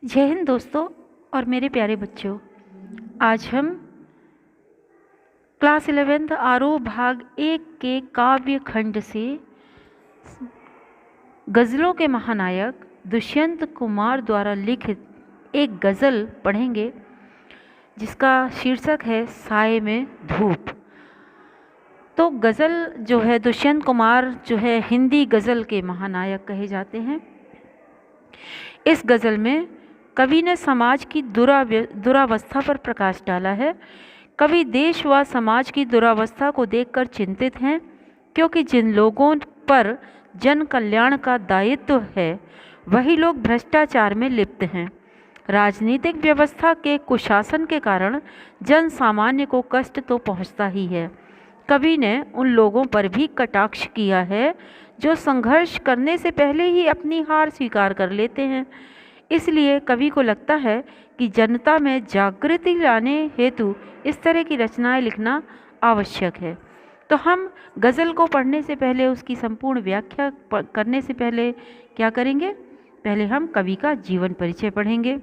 जय हिंद दोस्तों और मेरे प्यारे बच्चों। आज हम क्लास 11th आरोह भाग 1 के काव्य खंड से गज़लों के महानायक दुष्यंत कुमार द्वारा लिखित एक गज़ल पढ़ेंगे जिसका शीर्षक है साए में धूप। तो गज़ल जो है दुष्यंत कुमार जो है हिंदी गज़ल के महानायक कहे जाते हैं। इस गज़ल में कवि ने समाज की दुरावस्था पर प्रकाश डाला है। कवि देश व समाज की दुरावस्था को देखकर चिंतित हैं, क्योंकि जिन लोगों पर जन कल्याण का दायित्व है वही लोग भ्रष्टाचार में लिप्त हैं। राजनीतिक व्यवस्था के कुशासन के कारण जन सामान्य को कष्ट तो पहुंचता ही है। कवि ने उन लोगों पर भी कटाक्ष किया है जो संघर्ष करने से पहले ही अपनी हार स्वीकार कर लेते हैं। इसलिए कवि को लगता है कि जनता में जागृति लाने हेतु इस तरह की रचनाएं लिखना आवश्यक है। तो हम गज़ल को पढ़ने से पहले, उसकी संपूर्ण व्याख्या करने से पहले क्या करेंगे? पहले हम कवि का जीवन परिचय पढ़ेंगे।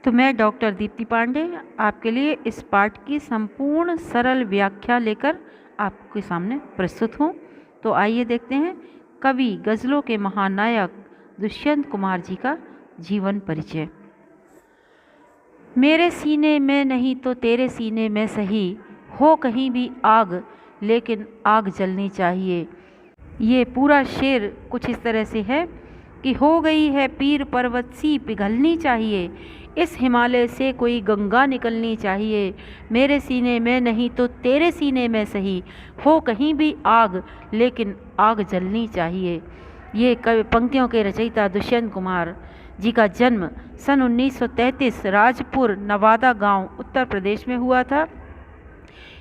तो मैं डॉक्टर दीप्ति पांडे आपके लिए इस पाठ की संपूर्ण सरल व्याख्या लेकर आपके सामने प्रस्तुत हूँ। तो आइए देखते हैं कवि गज़लों के महानायक दुष्यंत कुमार जी का जीवन परिचय। मेरे सीने में नहीं तो तेरे सीने में सही, हो कहीं भी आग लेकिन आग जलनी चाहिए। ये पूरा शेर कुछ इस तरह से है कि हो गई है पीर पर्वत सी पिघलनी चाहिए, इस हिमालय से कोई गंगा निकलनी चाहिए। मेरे सीने में नहीं तो तेरे सीने में सही, हो कहीं भी आग लेकिन आग जलनी चाहिए। ये पंक्तियों के रचयिता दुष्यंत कुमार जी का जन्म सन 1933 राजपुर नवादा गांव उत्तर प्रदेश में हुआ था।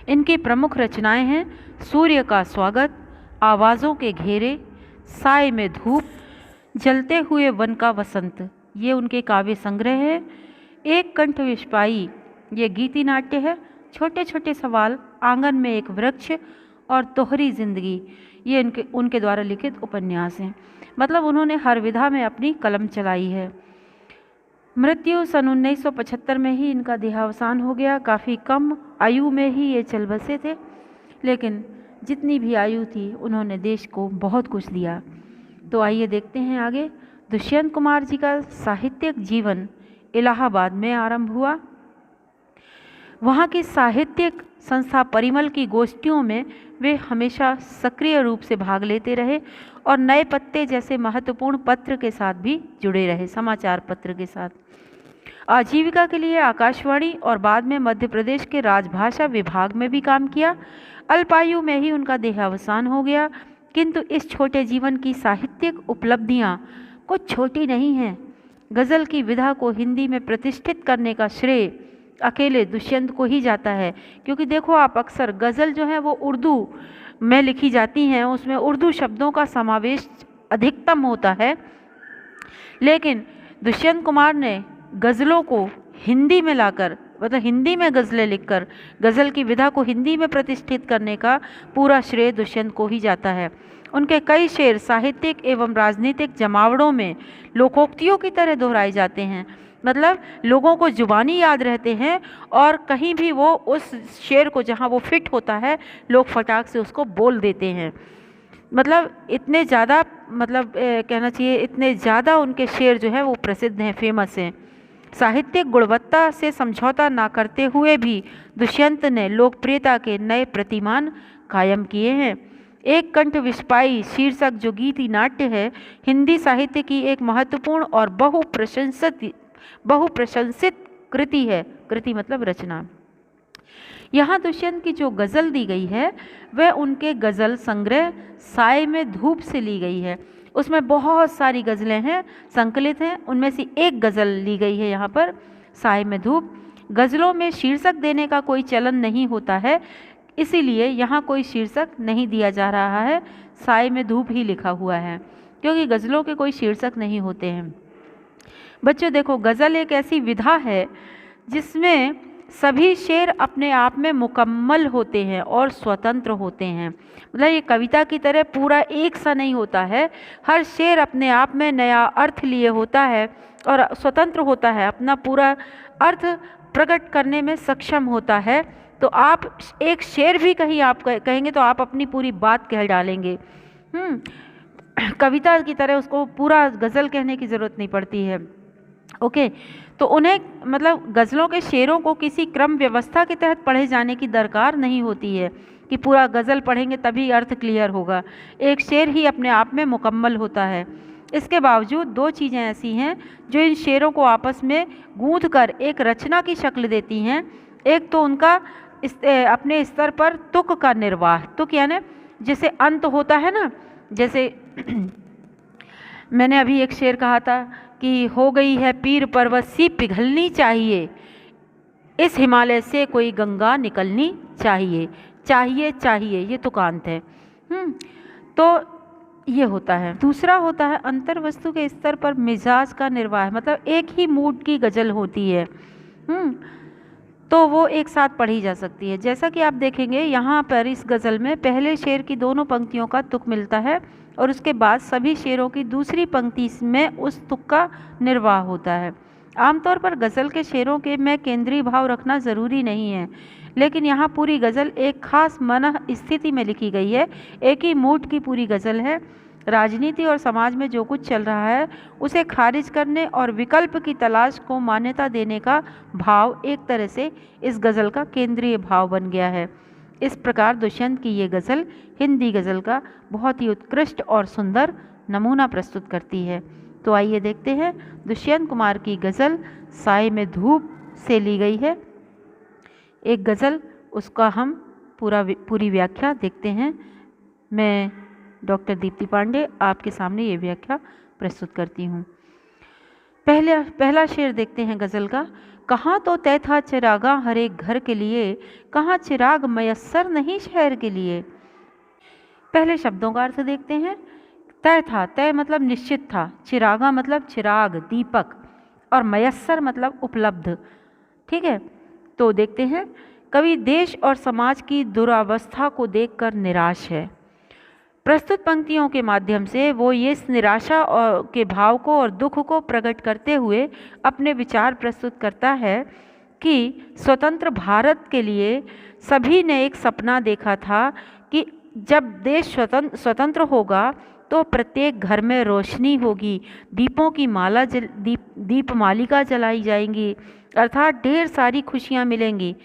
इनकी प्रमुख रचनाएं हैं सूर्य का स्वागत, आवाज़ों के घेरे, साए में धूप, जलते हुए वन का वसंत। ये उनके काव्य संग्रह है। एक कंठ विस्पाई ये गीति नाट्य है। छोटे छोटे सवाल, आंगन में एक वृक्ष और दोहरी जिंदगी ये उनके द्वारा लिखित उपन्यास हैं। मतलब उन्होंने हर विधा में अपनी कलम चलाई है। मृत्यु सन 1975 में ही इनका देहावसान हो गया। काफ़ी कम आयु में ही ये चल बसे थे, लेकिन जितनी भी आयु थी उन्होंने देश को बहुत कुछ दिया। तो आइए देखते हैं आगे। दुष्यंत कुमार जी का साहित्यिक जीवन इलाहाबाद में आरंभ हुआ। वहाँ की साहित्यिक संस्था परिमल की गोष्ठियों में वे हमेशा सक्रिय रूप से भाग लेते रहे और नए पत्ते जैसे महत्वपूर्ण पत्र के साथ भी जुड़े रहे, समाचार पत्र के साथ। आजीविका के लिए आकाशवाणी और बाद में मध्य प्रदेश के राजभाषा विभाग में भी काम किया। अल्पायु में ही उनका देहावसान हो गया, किंतु इस छोटे जीवन की साहित्यिक उपलब्धियां कुछ छोटी नहीं हैं। गज़ल की विधा को हिंदी में प्रतिष्ठित करने का श्रेय अकेले दुष्यंत को ही जाता है, क्योंकि देखो आप अक्सर गज़ल जो है वो उर्दू में लिखी जाती हैं, उसमें उर्दू शब्दों का समावेश अधिकतम होता है, लेकिन दुष्यंत कुमार ने गज़लों को हिंदी में लाकर, मतलब हिंदी में गज़लें लिखकर गज़ल की विधा को हिंदी में प्रतिष्ठित करने का पूरा श्रेय दुष्यंत को ही जाता है। उनके कई शेर साहित्यिक एवं राजनीतिक जमावड़ों में लोकोक्तियों की तरह दोहराए जाते हैं। मतलब लोगों को जुबानी याद रहते हैं और कहीं भी वो उस शेर को जहाँ वो फिट होता है लोग फटाक से उसको बोल देते हैं। मतलब इतने ज़्यादा, मतलब कहना चाहिए इतने ज़्यादा उनके शेर जो है वो प्रसिद्ध हैं, फेमस हैं। साहित्यिक गुणवत्ता से समझौता ना करते हुए भी दुष्यंत ने लोकप्रियता के नए प्रतिमान कायम किए हैं। एक कंठ विस्पाई शीर्षक जो गीति नाट्य है, हिंदी साहित्य की एक महत्वपूर्ण और बहुप्रशंसित कृति है। कृति मतलब रचना। यहाँ दुष्यंत की जो गज़ल दी गई है वह उनके गज़ल संग्रह साए में धूप से ली गई है। उसमें बहुत सारी गज़लें हैं, संकलित हैं, उनमें से एक गज़ल ली गई है यहाँ पर, साए में धूप। गज़लों में शीर्षक देने का कोई चलन नहीं होता है, इसीलिए यहाँ कोई शीर्षक नहीं दिया जा रहा है, साए में धूप ही लिखा हुआ है, क्योंकि गज़लों के कोई शीर्षक नहीं होते हैं। बच्चों देखो, गज़ल एक ऐसी विधा है जिसमें सभी शेर अपने आप में मुकम्मल होते हैं और स्वतंत्र होते हैं। मतलब ये कविता की तरह पूरा एक सा नहीं होता है, हर शेर अपने आप में नया अर्थ लिए होता है और स्वतंत्र होता है, अपना पूरा अर्थ प्रकट करने में सक्षम होता है, तो आप एक शेर भी कहीं आप कहेंगे तो आप अपनी पूरी बात कह डालेंगे। कविता की तरह उसको पूरा गज़ल कहने की ज़रूरत नहीं पड़ती है। ओके, तो उन्हें मतलब गज़लों के शेरों को किसी क्रम व्यवस्था के तहत पढ़े जाने की दरकार नहीं होती है कि पूरा गज़ल पढ़ेंगे तभी अर्थ क्लियर होगा। एक शेर ही अपने आप में मुकम्मल होता है। इसके बावजूद दो चीज़ें ऐसी हैं जो इन शेरों को आपस में गूंथ कर एक रचना की शक्ल देती हैं। एक तो उनका अपने स्तर पर तुक का निर्वाह, तुक यानी जैसे अंत होता है ना, जैसे मैंने अभी एक शेर कहा था कि हो गई है पीर पर्वत सी पिघलनी चाहिए, इस हिमालय से कोई गंगा निकलनी चाहिए। चाहिए चाहिए ये तुकांत है। तो ये होता है। दूसरा होता है अंतर वस्तु के स्तर पर मिजाज का निर्वाह, मतलब एक ही मूड की गज़ल होती है, तो वो एक साथ पढ़ी जा सकती है। जैसा कि आप देखेंगे यहाँ पर इस गज़ल में पहले शेर की दोनों पंक्तियों का तुक मिलता है और उसके बाद सभी शेरों की दूसरी पंक्ति में उस तुक का निर्वाह होता है। आमतौर पर गज़ल के शेरों के में केंद्रीय भाव रखना ज़रूरी नहीं है, लेकिन यहाँ पूरी गज़ल एक खास मन स्थिति में लिखी गई है। एक ही मूड की पूरी गज़ल है। राजनीति और समाज में जो कुछ चल रहा है उसे खारिज करने और विकल्प की तलाश को मान्यता देने का भाव एक तरह से इस गज़ल का केंद्रीय भाव बन गया है। इस प्रकार दुष्यंत की ये गज़ल हिंदी गज़ल का बहुत ही उत्कृष्ट और सुंदर नमूना प्रस्तुत करती है। तो आइए देखते हैं दुष्यंत कुमार की गज़ल साए में धूप से ली गई है एक गज़ल, उसका हम पूरी व्याख्या देखते हैं। मैं डॉक्टर दीप्ति पांडे आपके सामने ये व्याख्या प्रस्तुत करती हूँ। पहला शेर देखते हैं गज़ल का। कहाँ तो तय था चिरागा हर एक घर के लिए, कहाँ चिराग मयस्सर नहीं शहर के लिए। पहले शब्दों का अर्थ देखते हैं। तय था, तय मतलब निश्चित था, चिरागा मतलब चिराग दीपक, और मयस्सर मतलब उपलब्ध। ठीक है, तो देखते हैं। कवि देश और समाज की दुरावस्था को देखकर निराश है। प्रस्तुत पंक्तियों के माध्यम से वो ये इस निराशा के भाव को और दुख को प्रकट करते हुए अपने विचार प्रस्तुत करता है कि स्वतंत्र भारत के लिए सभी ने एक सपना देखा था कि जब देश स्वतंत्र होगा तो प्रत्येक घर में रोशनी होगी, दीपों की माला दीपमालिका जलाई जाएंगी, अर्थात ढेर सारी खुशियाँ मिलेंगी,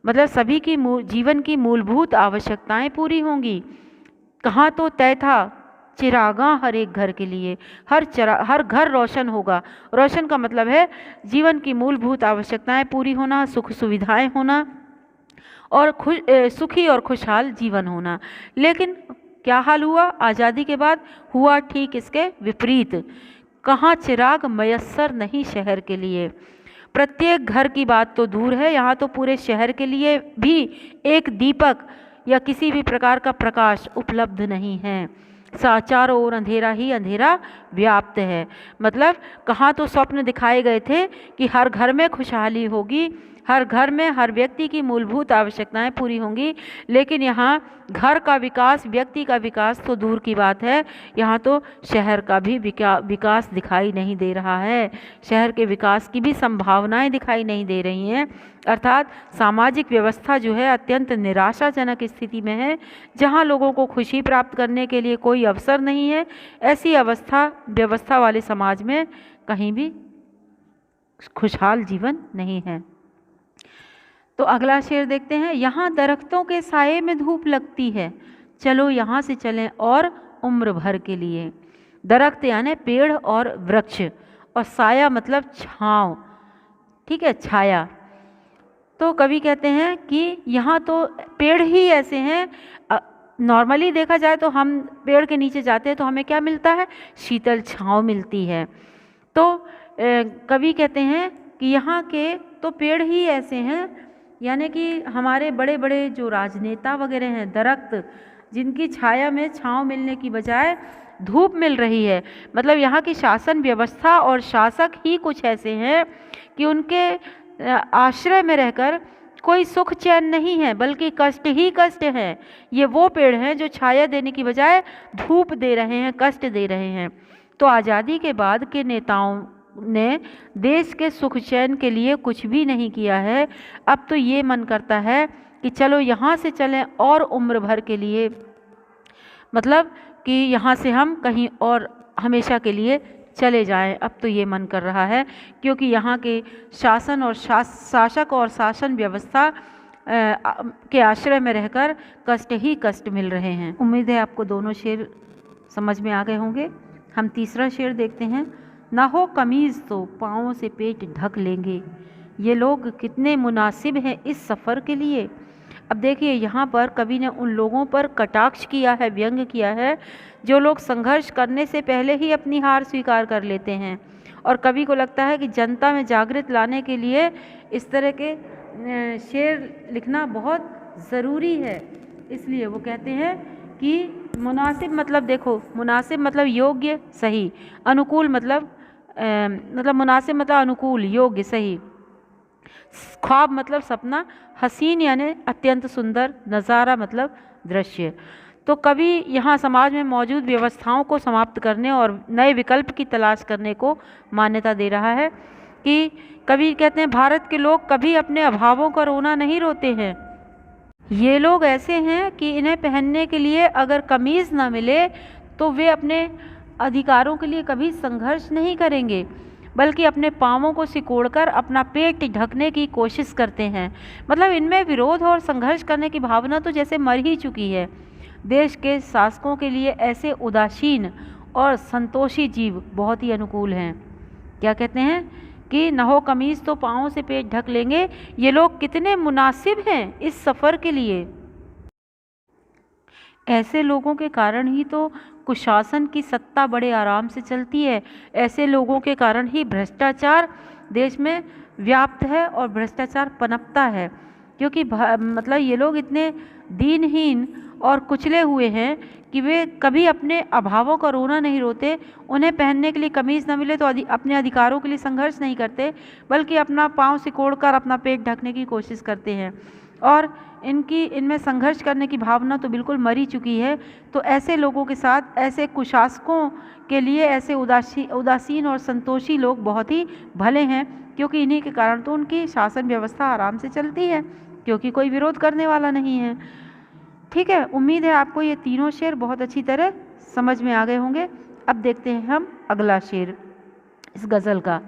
मतलब सभी की जीवन की मूलभूत आवश्यकताएं पूरी होंगी। कहाँ तो तय था चिरागा हर एक घर के लिए, हर घर रोशन होगा। रोशन का मतलब है जीवन की मूलभूत आवश्यकताएं पूरी होना, सुख सुविधाएं होना और सुखी और खुशहाल जीवन होना। लेकिन क्या हाल हुआ? आज़ादी के बाद हुआ ठीक इसके विपरीत। कहाँ चिराग मयस्सर नहीं शहर के लिए। प्रत्येक घर की बात तो दूर है, यहाँ तो पूरे शहर के लिए भी एक दीपक या किसी भी प्रकार का प्रकाश उपलब्ध नहीं है। चारों ओर अंधेरा ही अंधेरा व्याप्त है। मतलब कहाँ तो स्वप्न दिखाए गए थे कि हर घर में खुशहाली होगी, हर घर में हर व्यक्ति की मूलभूत आवश्यकताएं पूरी होंगी, लेकिन यहाँ घर का विकास, व्यक्ति का विकास तो दूर की बात है, यहाँ तो शहर का भी विकास दिखाई नहीं दे रहा है। शहर के विकास की भी संभावनाएं दिखाई नहीं दे रही हैं। अर्थात सामाजिक व्यवस्था जो है अत्यंत निराशाजनक स्थिति में है, जहाँ लोगों को खुशी प्राप्त करने के लिए कोई अवसर नहीं है। ऐसी व्यवस्था वाले समाज में कहीं भी खुशहाल जीवन नहीं है। तो अगला शेर देखते हैं। यहाँ दरख्तों के साये में धूप लगती है, चलो यहाँ से चलें और उम्र भर के लिए। दरख्त यानी पेड़ और वृक्ष, और साया मतलब छाँव, ठीक है, छाया। तो कवि कहते हैं कि यहाँ तो पेड़ ही ऐसे हैं, नॉर्मली देखा जाए तो हम पेड़ के नीचे जाते हैं तो हमें क्या मिलता है? शीतल छाँव मिलती है। तो कवि कहते हैं कि यहाँ के तो पेड़ ही ऐसे हैं, यानी कि हमारे बड़े बड़े जो राजनेता वगैरह हैं, दरख्त जिनकी छाया में छाँव मिलने की बजाय धूप मिल रही है। मतलब यहाँ की शासन व्यवस्था और शासक ही कुछ ऐसे हैं कि उनके आश्रय में रहकर कोई सुख चैन नहीं है, बल्कि कष्ट ही कष्ट है। ये वो पेड़ हैं जो छाया देने की बजाय धूप दे रहे हैं, कष्ट दे रहे हैं। तो आज़ादी के बाद के नेताओं ने देश के सुख चैन के लिए कुछ भी नहीं किया है। अब तो ये मन करता है कि चलो यहाँ से चलें और उम्र भर के लिए, मतलब कि यहाँ से हम कहीं और हमेशा के लिए चले जाएं। अब तो ये मन कर रहा है, क्योंकि यहाँ के शासन और शासक और शासन व्यवस्था के आश्रय में रहकर कष्ट ही कष्ट मिल रहे हैं। उम्मीद है आपको दोनों शेर समझ में आ गए होंगे। हम तीसरा शेर देखते हैं। ना हो कमीज़ तो पाँवों से पेट ढक लेंगे, ये लोग कितने मुनासिब हैं इस सफ़र के लिए। अब देखिए, यहाँ पर कवि ने उन लोगों पर कटाक्ष किया है, व्यंग किया है, जो लोग संघर्ष करने से पहले ही अपनी हार स्वीकार कर लेते हैं। और कवि को लगता है कि जनता में जागृत लाने के लिए इस तरह के शेर लिखना बहुत ज़रूरी है। इसलिए वो कहते हैं कि मुनासिब मतलब, देखो मुनासिब मतलब योग्य, सही। अनुकूल मतलब मुनासिब मतलब अनुकूल, योग्य, सही। ख्वाब मतलब सपना। हसीन यानी अत्यंत सुंदर। नज़ारा मतलब दृश्य। तो कवि यहाँ समाज में मौजूद व्यवस्थाओं को समाप्त करने और नए विकल्प की तलाश करने को मान्यता दे रहा है। कि कवि कहते हैं, भारत के लोग कभी अपने अभावों का रोना नहीं रोते हैं। ये लोग ऐसे हैं कि इन्हें पहनने के लिए अगर कमीज़ ना मिले तो वे अपने अधिकारों के लिए कभी संघर्ष नहीं करेंगे, बल्कि अपने पाँवों को सिकोड़कर अपना पेट ढकने की कोशिश करते हैं। मतलब इनमें विरोध और संघर्ष करने की भावना तो जैसे मर ही चुकी है। देश के शासकों के लिए ऐसे उदासीन और संतोषी जीव बहुत ही अनुकूल हैं। क्या कहते हैं कि न हो कमीज़ तो पाँवों से पेट ढक लेंगे, ये लोग कितने मुनासिब हैं इस सफ़र के लिए। ऐसे लोगों के कारण ही तो कुशासन की सत्ता बड़े आराम से चलती है। ऐसे लोगों के कारण ही भ्रष्टाचार देश में व्याप्त है और भ्रष्टाचार पनपता है। क्योंकि मतलब ये लोग इतने दीनहीन और कुचले हुए हैं कि वे कभी अपने अभावों का रोना नहीं रोते। उन्हें पहनने के लिए कमीज़ न मिले तो अपने अधिकारों के लिए संघर्ष नहीं करते, बल्कि अपना पाँव सिकोड़कर अपना पेट ढकने की कोशिश करते हैं। और इनमें संघर्ष करने की भावना तो बिल्कुल मरी चुकी है। तो ऐसे लोगों के साथ, ऐसे कुशासकों के लिए ऐसे उदासीन और संतोषी लोग बहुत ही भले हैं, क्योंकि इन्हीं के कारण तो उनकी शासन व्यवस्था आराम से चलती है, क्योंकि कोई विरोध करने वाला नहीं है। ठीक है, उम्मीद है आपको ये तीनों शेर बहुत अच्छी तरह समझ में आ गए होंगे। अब देखते हैं हम अगला शेर इस गज़ल का।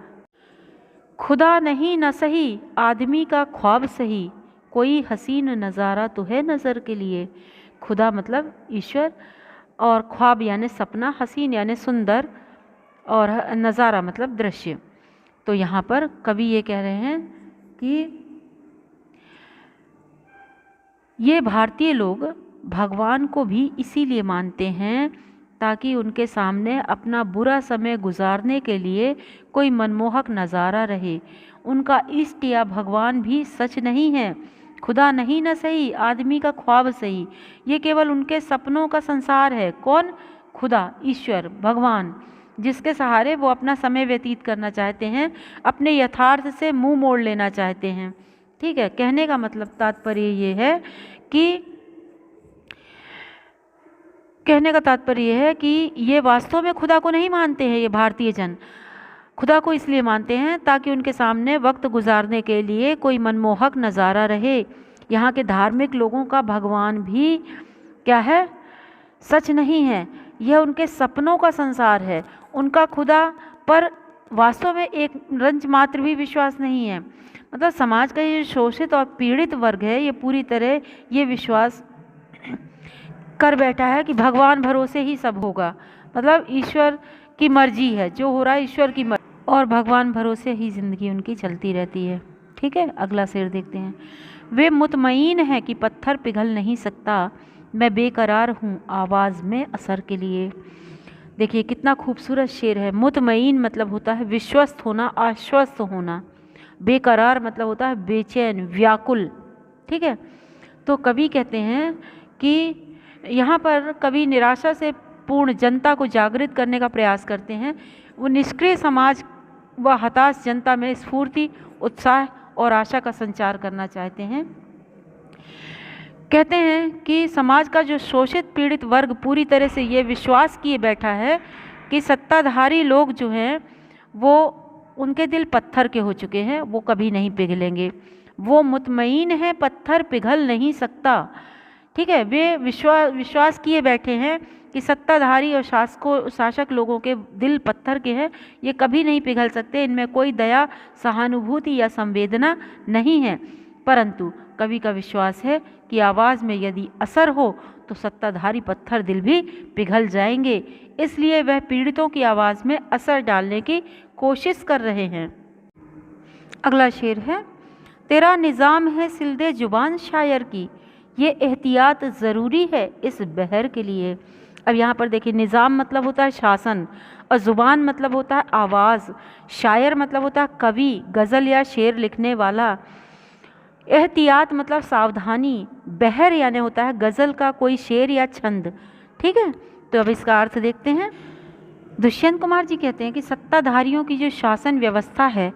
खुदा नहीं न सही आदमी का ख्वाब सही, कोई हसीन नज़ारा तो है नज़र के लिए। खुदा मतलब ईश्वर, और ख्वाब यानी सपना, हसीन यानी सुंदर, और नज़ारा मतलब दृश्य। तो यहाँ पर कवि ये कह रहे हैं कि ये भारतीय लोग भगवान को भी इसीलिए मानते हैं ताकि उनके सामने अपना बुरा समय गुजारने के लिए कोई मनमोहक नज़ारा रहे। उनका इष्ट या भगवान भी सच नहीं है। खुदा नहीं न सही आदमी का ख्वाब सही, ये केवल उनके सपनों का संसार है। कौन? खुदा, ईश्वर, भगवान, जिसके सहारे वो अपना समय व्यतीत करना चाहते हैं, अपने यथार्थ से मुंह मोड़ लेना चाहते हैं। ठीक है, कहने का मतलब तात्पर्य ये है कि ये वास्तव में खुदा को नहीं मानते हैं। ये भारतीय जन खुदा को इसलिए मानते हैं ताकि उनके सामने वक्त गुजारने के लिए कोई मनमोहक नज़ारा रहे। यहाँ के धार्मिक लोगों का भगवान भी क्या है? सच नहीं है। यह उनके सपनों का संसार है। उनका खुदा पर वास्तव में एक रंज मात्र भी विश्वास नहीं है। मतलब समाज का ये शोषित और पीड़ित वर्ग है, ये पूरी तरह ये विश्वास कर बैठा है कि भगवान भरोसे ही सब होगा। मतलब ईश्वर की मर्जी है, जो हो रहा है ईश्वर की मर्जी, और भगवान भरोसे ही ज़िंदगी उनकी चलती रहती है। ठीक है, अगला शेर देखते हैं। वे मुतमईन है कि पत्थर पिघल नहीं सकता, मैं बेकरार हूँ आवाज़ में असर के लिए। देखिए कितना खूबसूरत शेर है। मुतमईन मतलब होता है विश्वस्त होना, आश्वस्त होना। बेकरार मतलब होता है बेचैन, व्याकुल। ठीक है, तो कवि कहते हैं कि यहाँ पर कवि निराशा से पूर्ण जनता को जागृत करने का प्रयास करते हैं। वो निष्क्रिय समाज व हताश जनता में स्फूर्ति, उत्साह और आशा का संचार करना चाहते हैं। कहते हैं कि समाज का जो शोषित पीड़ित वर्ग पूरी तरह से ये विश्वास किए बैठा है कि सत्ताधारी लोग जो हैं वो उनके दिल पत्थर के हो चुके हैं, वो कभी नहीं पिघलेंगे। वो मुतमईन है, पत्थर पिघल नहीं सकता। ठीक है, वे विश्वास किए बैठे हैं कि सत्ताधारी और शासक लोगों के दिल पत्थर के हैं, ये कभी नहीं पिघल सकते, इनमें कोई दया, सहानुभूति या संवेदना नहीं है। परंतु कवि का विश्वास है कि आवाज़ में यदि असर हो तो सत्ताधारी पत्थर दिल भी पिघल जाएंगे, इसलिए वह पीड़ितों की आवाज़ में असर डालने की कोशिश कर रहे हैं। अगला शेर है, तेरा निज़ाम है सिलदे जुबान शायर की, ये एहतियात ज़रूरी है इस बहर के लिए। अब यहाँ पर देखिए, निज़ाम मतलब होता है शासन, और ज़ुबान मतलब होता है आवाज़, शायर मतलब होता है कवि, गज़ल या शेर लिखने वाला, एहतियात मतलब सावधानी, बहर यानी होता है गज़ल का कोई शेर या छंद। ठीक है, तो अब इसका अर्थ देखते हैं। दुष्यंत कुमार जी कहते हैं कि सत्ताधारियों की जो शासन व्यवस्था है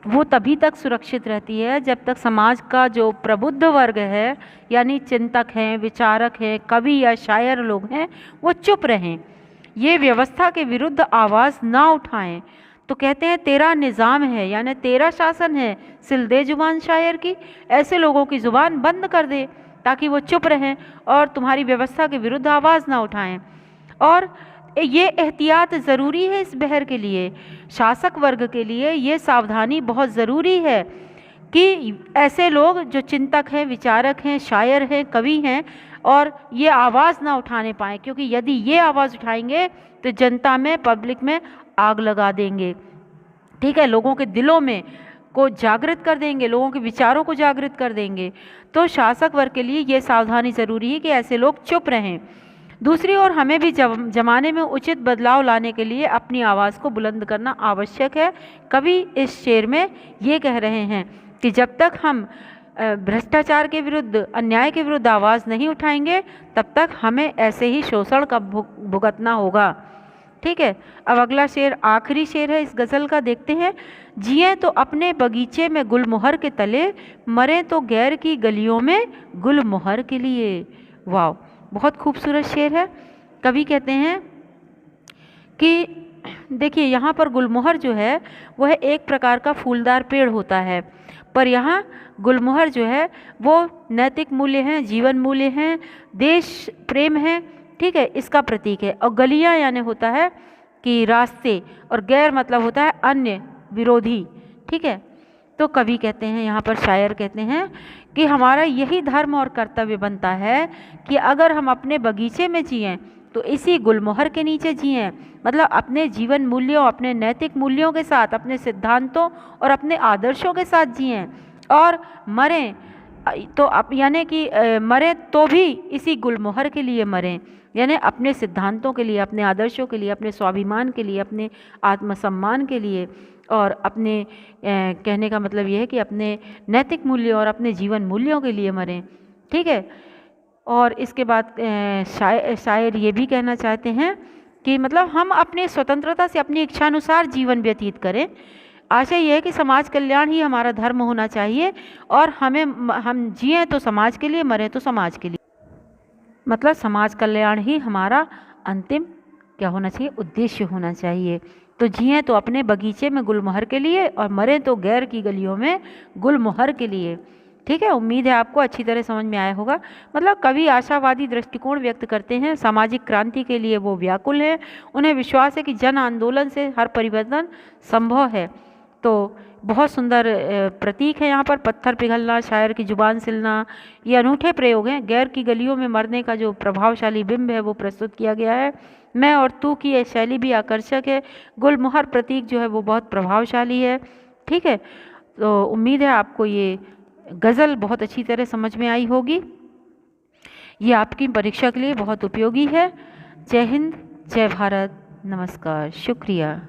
वो तभी तक सुरक्षित रहती है जब तक समाज का जो प्रबुद्ध वर्ग है, यानी चिंतक हैं, विचारक हैं, कवि या शायर लोग हैं, वो चुप रहें, ये व्यवस्था के विरुद्ध आवाज़ ना उठाएं। तो कहते हैं तेरा निज़ाम है, यानी तेरा शासन है, सिल दे जुबान शायर की, ऐसे लोगों की ज़ुबान बंद कर दे ताकि वो चुप रहें और तुम्हारी व्यवस्था के विरुद्ध आवाज़ ना उठाएं। और ये एहतियात ज़रूरी है इस बहर के लिए, शासक वर्ग के लिए ये सावधानी बहुत ज़रूरी है कि ऐसे लोग जो चिंतक हैं, विचारक हैं, शायर हैं, कवि हैं, और ये आवाज़ ना उठाने पाएँ, क्योंकि यदि ये आवाज़ उठाएंगे तो जनता में, पब्लिक में आग लगा देंगे। ठीक है, लोगों के दिलों में को जागृत कर देंगे, लोगों के विचारों को जागृत कर देंगे। तो शासक वर्ग के लिए ये सावधानी ज़रूरी है कि ऐसे लोग चुप रहें। दूसरी ओर हमें भी जमाने में उचित बदलाव लाने के लिए अपनी आवाज़ को बुलंद करना आवश्यक है। कवि इस शेर में ये कह रहे हैं कि जब तक हम भ्रष्टाचार के विरुद्ध, अन्याय के विरुद्ध आवाज़ नहीं उठाएंगे, तब तक हमें ऐसे ही शोषण का भुगतना होगा। ठीक है, अब अगला शेर आखिरी शेर है इस गज़ल का, देखते हैं। जिए तो अपने बगीचे में गुलमोहर के तले, मरे तो गैर की गलियों में गुलमोहर के लिए। वाह, बहुत खूबसूरत शेर है। कवि कहते हैं कि देखिए, यहाँ पर गुलमोहर जो है वह एक प्रकार का फूलदार पेड़ होता है, पर यहाँ गुलमोहर जो है वो नैतिक मूल्य हैं, जीवन मूल्य हैं, देश प्रेम है। ठीक है, इसका प्रतीक है। और गलियाँ यानी होता है कि रास्ते, और गैर मतलब होता है अन्य, विरोधी। ठीक है, तो कवि कहते हैं, यहाँ पर शायर कहते हैं कि हमारा यही धर्म और कर्तव्य बनता है कि अगर हम अपने बगीचे में जिएं तो इसी गुलमोहर के नीचे जिएं, मतलब अपने जीवन मूल्यों, अपने नैतिक मूल्यों के साथ, अपने सिद्धांतों और अपने आदर्शों के साथ जिएं, और मरें तो यानी कि मरें तो भी इसी गुलमोहर के लिए मरें, यानी अपने सिद्धांतों के लिए, अपने आदर्शों के लिए, अपने स्वाभिमान के लिए, अपने आत्मसम्मान के लिए, और अपने कहने का मतलब ये है कि अपने नैतिक मूल्यों और अपने जीवन मूल्यों के लिए मरें। ठीक है, और इसके बाद शायर ये भी कहना चाहते हैं कि मतलब हम अपनी स्वतंत्रता से अपनी इच्छानुसार जीवन व्यतीत करें। आशय यह है कि समाज कल्याण ही हमारा धर्म होना चाहिए, और हम जिएं तो समाज के लिए, मरें तो समाज के लिए, मतलब समाज कल्याण ही हमारा अंतिम क्या होना चाहिए, उद्देश्य होना चाहिए। तो जिएं तो अपने बगीचे में गुलमोहर के लिए, और मरें तो गैर की गलियों में गुलमोहर के लिए। ठीक है, उम्मीद है आपको अच्छी तरह समझ में आया होगा। मतलब कवि आशावादी दृष्टिकोण व्यक्त करते हैं, सामाजिक क्रांति के लिए वो व्याकुल है, उन्हें विश्वास है कि जन आंदोलन से हर परिवर्तन संभव है। तो बहुत सुंदर प्रतीक है यहाँ पर, पत्थर पिघलना, शायर की जुबान सिलना, ये अनूठे प्रयोग हैं। गैर की गलियों में मरने का जो प्रभावशाली बिंब है वो प्रस्तुत किया गया है। मैं और तू की ये शैली भी आकर्षक है। गुलमोहर प्रतीक जो है वो बहुत प्रभावशाली है। ठीक है, तो उम्मीद है आपको ये गज़ल बहुत अच्छी तरह समझ में आई होगी। ये आपकी परीक्षा के लिए बहुत उपयोगी है। जय हिंद, जय भारत, नमस्कार, शुक्रिया।